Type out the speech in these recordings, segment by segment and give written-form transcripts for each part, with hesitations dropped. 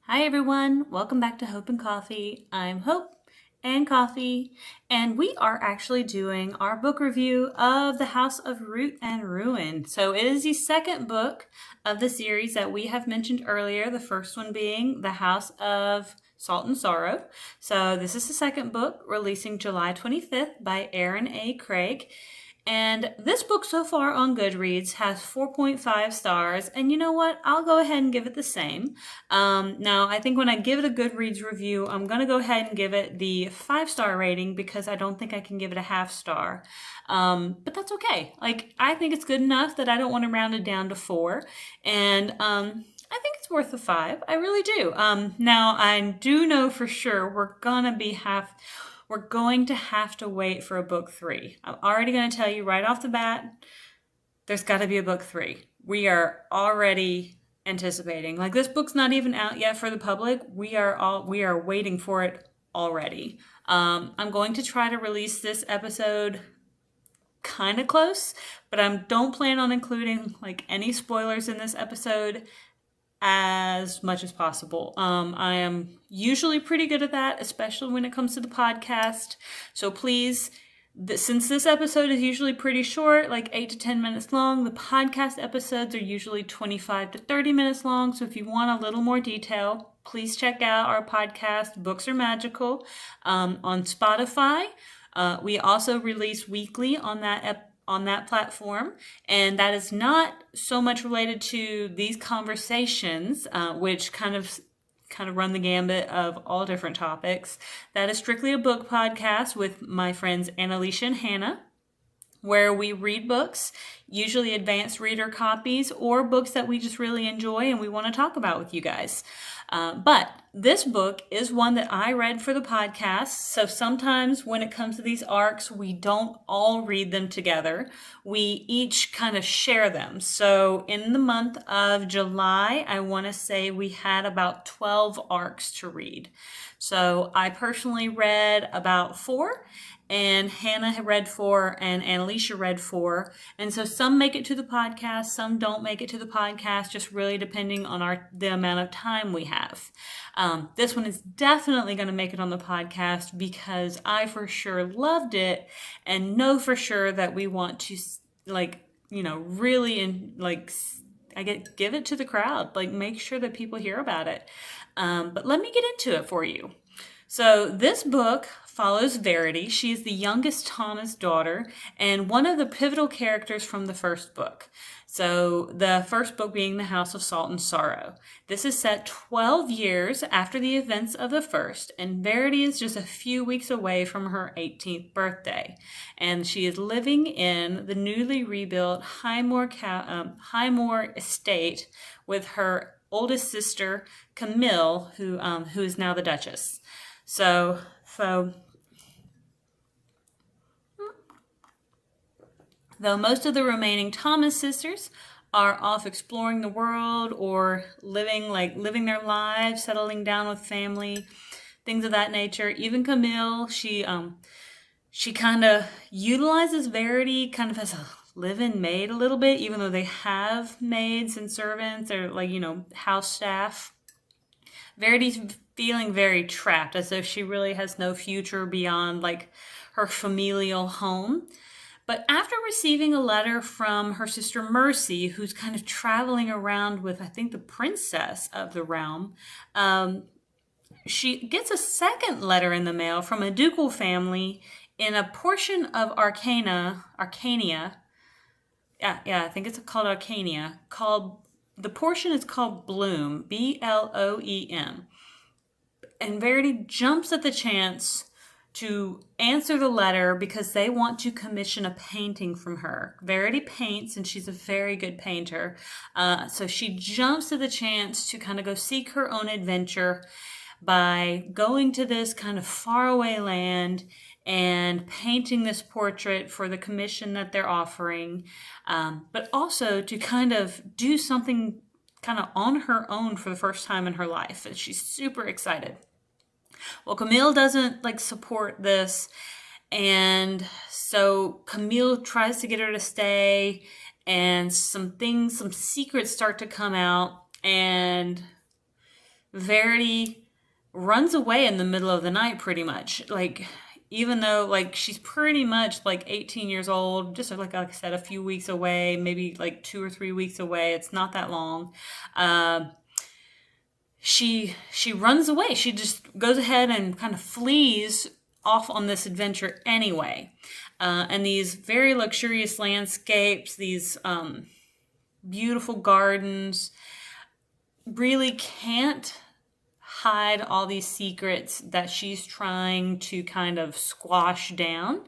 Hi everyone, welcome back to Hope and Coffee. I'm Hope and Coffee, and we are actually doing our book review of The House of Root and Ruin. So it is the second book of the series that we have mentioned earlier, the first one being The House of Salt and Sorrow. So this is the second book, releasing July 25th by Erin A. Craig. And this book so far on Goodreads has 4.5 stars. And you know what? I'll go ahead and give it the same. Now, I think when I give it a Goodreads review, I'm going to go ahead and give it the 5-star rating because I don't think I can give it a half star. But that's okay. I think it's good enough that I don't want to round it down to 4. And I think it's worth a 5. I really do. Now, I do know for sure we're going to have to wait for a book 3. I'm already going to tell you right off the bat, there's got to be a book 3. We are already anticipating. This book's not even out yet for the public. We are waiting for it already. I'm going to try to release this episode kind of close, but I don't plan on including any spoilers in this episode as much as possible. I am usually pretty good at that, especially when it comes to the podcast. So please, since this episode is usually pretty short, 8 to 10 minutes long, the podcast episodes are usually 25 to 30 minutes long. So if you want a little more detail, please check out our podcast, Books Are Magical, on Spotify. We also release weekly on that platform, and that is not so much related to these conversations, which kind of run the gambit of all different topics. That is strictly a book podcast with my friends Analicia and Hannah, where we read books, usually advanced reader copies, or books that we just really enjoy and we want to talk about with you guys. But this book is one that I read for the podcast, so sometimes when it comes to these arcs, we don't all read them together. We each kind of share them. So in the month of July, I want to say we had about 12 arcs to read. So I personally read about 4, and Hannah had read 4, and Analicia read 4. And so some make it to the podcast, some don't make it to the podcast, just really depending on the amount of time we have. This one is definitely going to make it on the podcast because I for sure loved it and know for sure that we want to really give it to the crowd, make sure that people hear about it. But let me get into it for you. So this book follows Verity. She is the youngest Thomas' daughter and one of the pivotal characters from the first book. So the first book being The House of Salt and Sorrow. This is set 12 years after the events of the first, and Verity is just a few weeks away from her 18th birthday. And she is living in the newly rebuilt Highmore estate with her oldest sister, Camille, who is now the Duchess. So though most of the remaining Thomas sisters are off exploring the world or living their lives, settling down with family, things of that nature. Even Camille, she kind of utilizes Verity kind of as a live-in maid a little bit, even though they have maids and servants or house staff. Verity's feeling very trapped, as though she really has no future beyond her familial home. But after receiving a letter from her sister Mercy, who's kind of traveling around with, I think, the princess of the realm, she gets a second letter in the mail from a ducal family in a portion of Arcania. Yeah, I think it's called Arcania. The portion is called Bloom, Bloem. And Verity jumps at the chance to answer the letter because they want to commission a painting from her. Verity paints, and she's a very good painter. So she jumps at the chance to kind of go seek her own adventure by going to this kind of faraway land and painting this portrait for the commission that they're offering, but also to kind of do something kind of on her own for the first time in her life. And she's super excited. Well, Camille doesn't support this, and so Camille tries to get her to stay, and some secrets start to come out, and Verity runs away in the middle of the night pretty much. Like, even though like she's pretty much like 18 years old, just like I said, a few weeks away, maybe like 2 or 3 weeks away. It's not that long. Um, she runs away. She just goes ahead and kind of flees off on this adventure anyway. And these very luxurious landscapes, these beautiful gardens, really can't hide all these secrets that she's trying to kind of squash down.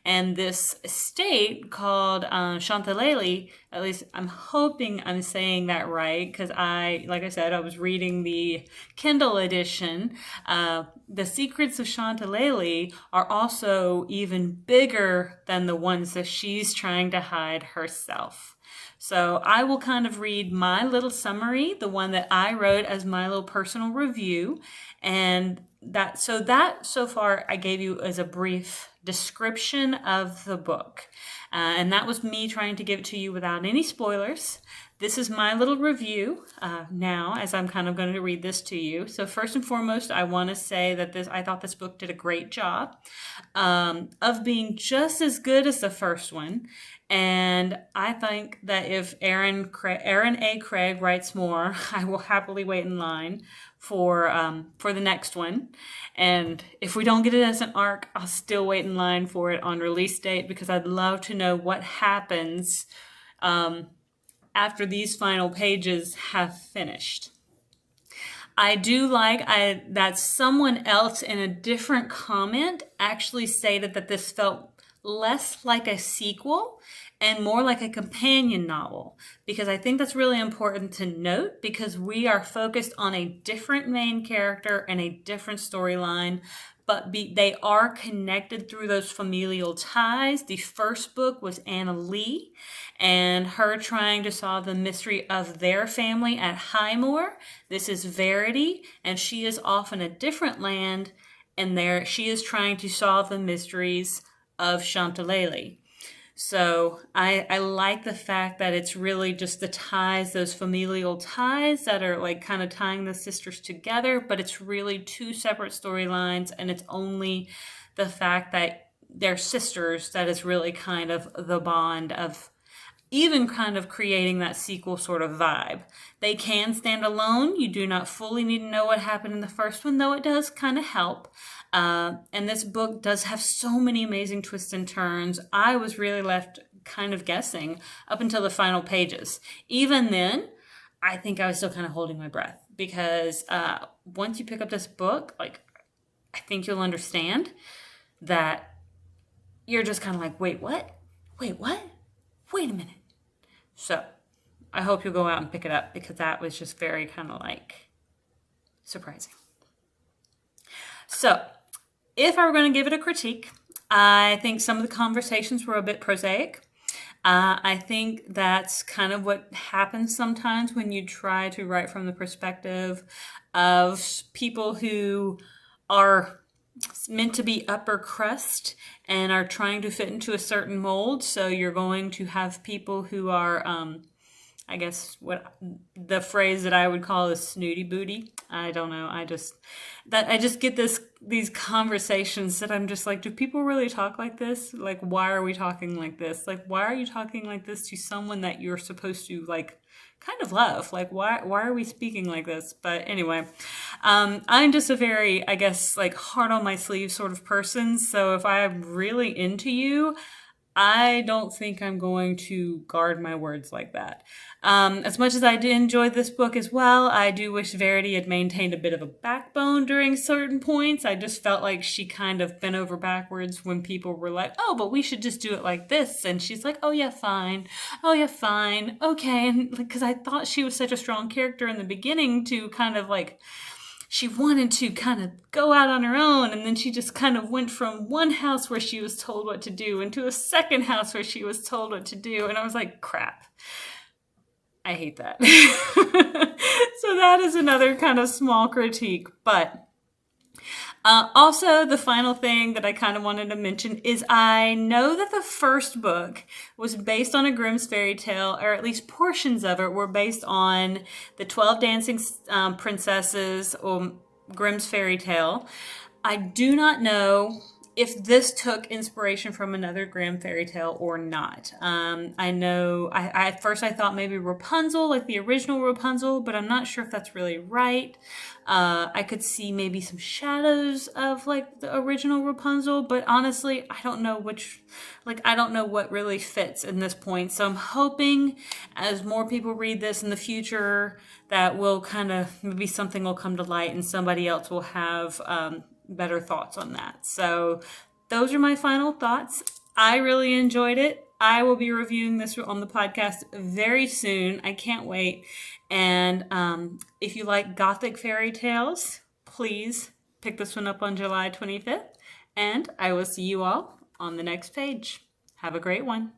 And this estate called Chantilly, at least I'm hoping I'm saying that right, because like I said, I was reading the Kindle edition. The secrets of Chantilly are also even bigger than the ones that she's trying to hide herself. So I will kind of read my little summary, the one that I wrote as my little personal review. And that so far I gave you as a brief description of the book. And that was me trying to give it to you without any spoilers. This is my little review now, as I'm kind of going to read this to you. So first and foremost, I want to say that I thought this book did a great job of being just as good as the first one. And I think that if Erin A. Craig writes more, I will happily wait in line for the next one. And if we don't get it as an arc, I'll still wait in line for it on release date, because I'd love to know what happens after these final pages have finished. I do like that someone else in a different comment actually stated that this felt less like a sequel and more like a companion novel, because I think that's really important to note, because we are focused on a different main character and a different storyline, but they are connected through those familial ties. The first book was Annalie and her trying to solve the mystery of their family at Highmore. This is Verity, and she is off in a different land, and there she is trying to solve the mysteries of Chantilly. So I like the fact that it's really just the ties, those familial ties that are like kind of tying the sisters together, but it's really two separate storylines, and it's only the fact that they're sisters that is really kind of the bond of even kind of creating that sequel sort of vibe. They can stand alone. You do not fully need to know what happened in the first one, though it does kind of help. And this book does have so many amazing twists and turns. I was really left kind of guessing up until the final pages. Even then, I think I was still kind of holding my breath, because once you pick up this book, like, I think you'll understand that you're just kind of like, wait, what? Wait, what? Wait a minute. So I hope you'll go out and pick it up, because that was just very kind of like surprising. So if I were going to give it a critique, I think some of the conversations were a bit prosaic. I think that's kind of what happens sometimes when you try to write from the perspective of people who are meant to be upper crust and are trying to fit into a certain mold. So you're going to have people who are, I guess what the phrase that I would call is snooty booty. I don't know. I just get these conversations that I'm just like, do people really talk like this? Like, why are we talking like this? Like, why are you talking like this to someone that you're supposed to like kind of love? Like, why are we speaking like this? But anyway, I'm just a very, I guess, like heart on my sleeve sort of person. So if I'm really into you, I don't think I'm going to guard my words like that. As much as I did enjoy this book as well, I do wish Verity had maintained a bit of a backbone during certain points. I just felt like she kind of bent over backwards when people were like, oh, but we should just do it like this. And she's like, oh, yeah, fine. Oh, yeah, fine. Okay. And because I thought she was such a strong character in the beginning to kind of like, she wanted to kind of go out on her own, and then she just kind of went from one house where she was told what to do into a second house where she was told what to do, and I was like, crap. I hate that. So that is another kind of small critique, but Also, the final thing that I kind of wanted to mention is I know that the first book was based on a Grimm's fairy tale, or at least portions of it were based on the 12 Dancing Princesses, or Grimm's fairy tale. I do not know if this took inspiration from another Grimm fairy tale or not. I know at first I thought maybe Rapunzel, like the original Rapunzel, but I'm not sure if that's really right. I could see maybe some shadows of like the original Rapunzel, but honestly, I don't know I don't know what really fits in this point. So I'm hoping as more people read this in the future that will kind of, maybe something will come to light and somebody else will have better thoughts on that. So those are my final thoughts. I really enjoyed it. I will be reviewing this on the podcast very soon. I can't wait. And if you like Gothic fairy tales, please pick this one up on July 25th. And I will see you all on the next page. Have a great one.